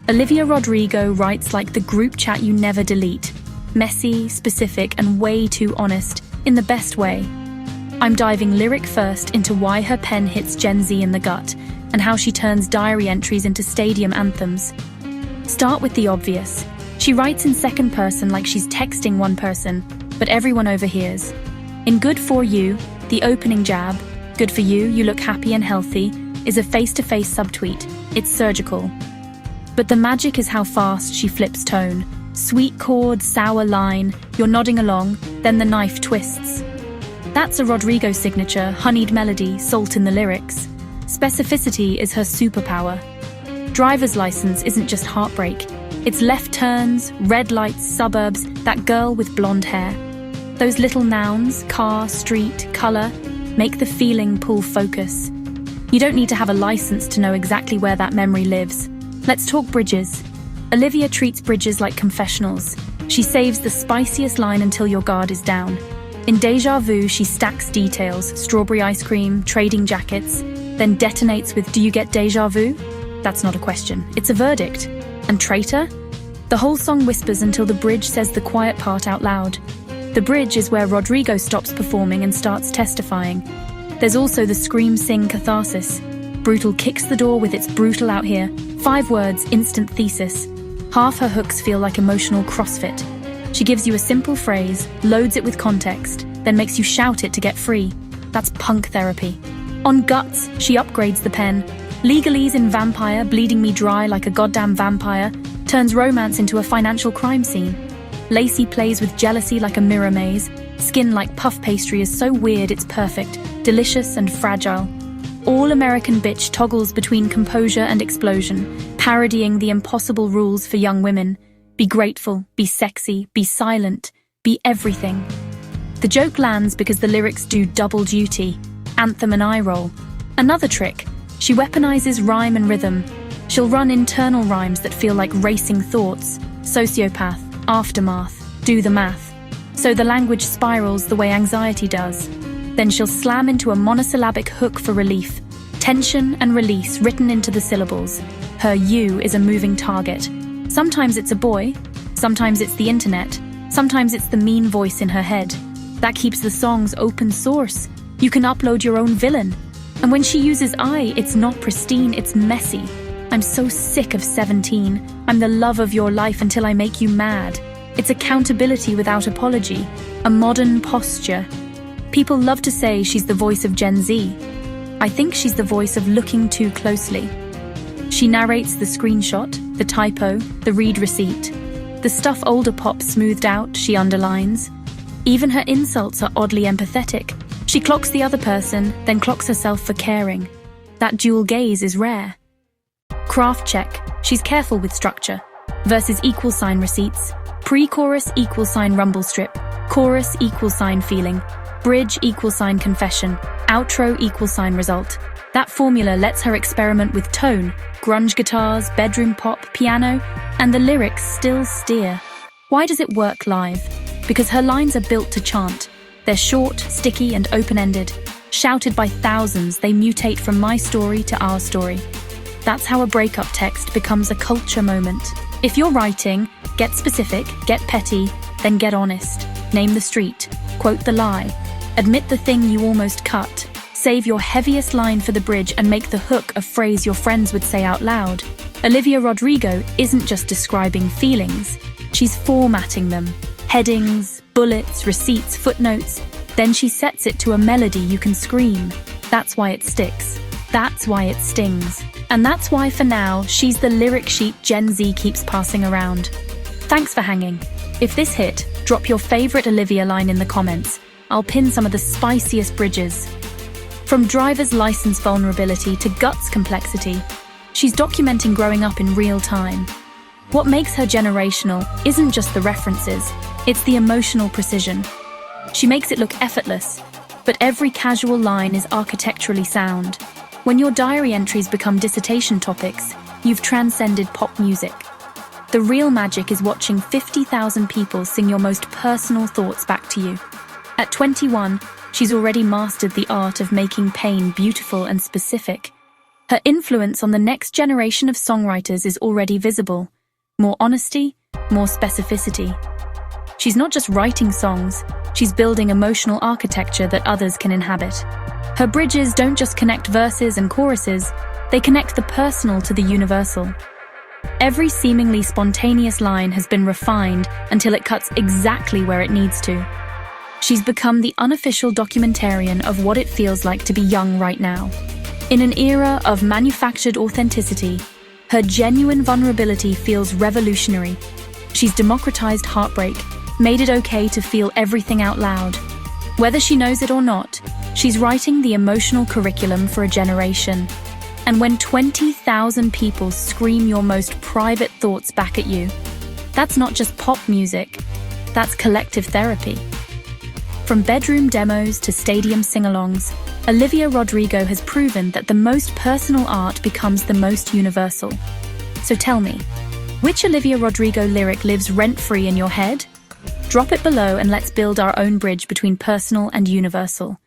Olivia Rodrigo writes like the group chat you never delete. Messy, specific, and way too honest, in the best way. I'm diving lyric first into why her pen hits Gen Z in the gut, and how she turns diary entries into stadium anthems. Start with the obvious. She writes in second person like she's texting one person, but everyone overhears. In Good For You, the opening jab, "Good for you, you look happy and healthy," is a face-to-face subtweet. It's surgical. But the magic is how fast she flips tone. Sweet chord, sour line, you're nodding along, then the knife twists. That's a Rodrigo signature, honeyed melody, salt in the lyrics. Specificity is her superpower. Driver's License isn't just heartbreak. It's left turns, red lights, suburbs, that girl with blonde hair. Those little nouns, car, street, color, make the feeling pull focus. You don't need to have a license to know exactly where that memory lives. Let's talk bridges. Olivia treats bridges like confessionals. She saves the spiciest line until your guard is down. In Deja Vu, she stacks details, strawberry ice cream, trading jackets, then detonates with "Do you get deja vu?" That's not a question, it's a verdict. And Traitor? The whole song whispers until the bridge says the quiet part out loud. The bridge is where Rodrigo stops performing and starts testifying. There's also the scream-sing catharsis. Brutal kicks the door with "It's brutal out here." 5 words, instant thesis. Half her hooks feel like emotional CrossFit. She gives you a simple phrase, loads it with context, then makes you shout it to get free. That's punk therapy. On Guts, she upgrades the pen. Legalese in Vampire, bleeding me dry like a goddamn vampire, turns romance into a financial crime scene. Lacey plays with jealousy like a mirror maze. Skin like puff pastry is so weird it's perfect, delicious and fragile. All American Bitch toggles between composure and explosion, parodying the impossible rules for young women. Be grateful, be sexy, be silent, be everything. The joke lands because the lyrics do double duty, anthem and eye roll. Another trick, she weaponizes rhyme and rhythm. She'll run internal rhymes that feel like racing thoughts, sociopath, aftermath, do the math. So the language spirals the way anxiety does. Then she'll slam into a monosyllabic hook for relief. Tension and release written into the syllables. Her "you" is a moving target. Sometimes it's a boy, sometimes it's the internet, sometimes it's the mean voice in her head. That keeps the songs open source. You can upload your own villain. And when she uses "I," it's not pristine, it's messy. I'm so sick of 17. I'm the love of your life until I make you mad. It's accountability without apology, a modern posture. People love to say she's the voice of Gen Z. I think she's the voice of looking too closely. She narrates the screenshot, the typo, the read receipt. The stuff older pop smoothed out, she underlines. Even her insults are oddly empathetic. She clocks the other person, then clocks herself for caring. That dual gaze is rare. Craft check, she's careful with structure. Versus equal sign receipts. Pre-chorus equal sign rumble strip. Chorus equal sign feeling. Bridge equal sign confession. Outro equal sign result. That formula lets her experiment with tone, grunge guitars, bedroom pop, piano, and the lyrics still steer. Why does it work live? Because her lines are built to chant. They're short, sticky, and open-ended. Shouted by thousands, they mutate from my story to our story. That's how a breakup text becomes a culture moment. If you're writing, get specific, get petty, then get honest. Name the street, quote the lie, admit the thing you almost cut. Save your heaviest line for the bridge and make the hook a phrase your friends would say out loud. Olivia Rodrigo isn't just describing feelings, she's formatting them. Headings, bullets, receipts, footnotes. Then she sets it to a melody you can scream. That's why it sticks. That's why it stings. And that's why, for now, she's the lyric sheet Gen Z keeps passing around. Thanks for hanging. If this hit, drop your favorite Olivia line in the comments. I'll pin some of the spiciest bridges. From driver's license vulnerability to guts complexity, she's documenting growing up in real time. What makes her generational isn't just the references, it's the emotional precision. She makes it look effortless, but every casual line is architecturally sound. When your diary entries become dissertation topics, you've transcended pop music. The real magic is watching 50,000 people sing your most personal thoughts back to you. At 21, she's already mastered the art of making pain beautiful and specific. Her influence on the next generation of songwriters is already visible. More honesty, more specificity. She's not just writing songs, she's building emotional architecture that others can inhabit. Her bridges don't just connect verses and choruses, they connect the personal to the universal. Every seemingly spontaneous line has been refined until it cuts exactly where it needs to. She's become the unofficial documentarian of what it feels like to be young right now. In an era of manufactured authenticity, her genuine vulnerability feels revolutionary. She's democratized heartbreak, made it okay to feel everything out loud. Whether she knows it or not, she's writing the emotional curriculum for a generation. And when 20,000 people scream your most private thoughts back at you, that's not just pop music, that's collective therapy. From bedroom demos to stadium sing-alongs, Olivia Rodrigo has proven that the most personal art becomes the most universal. So tell me, which Olivia Rodrigo lyric lives rent-free in your head? Drop it below and let's build our own bridge between personal and universal.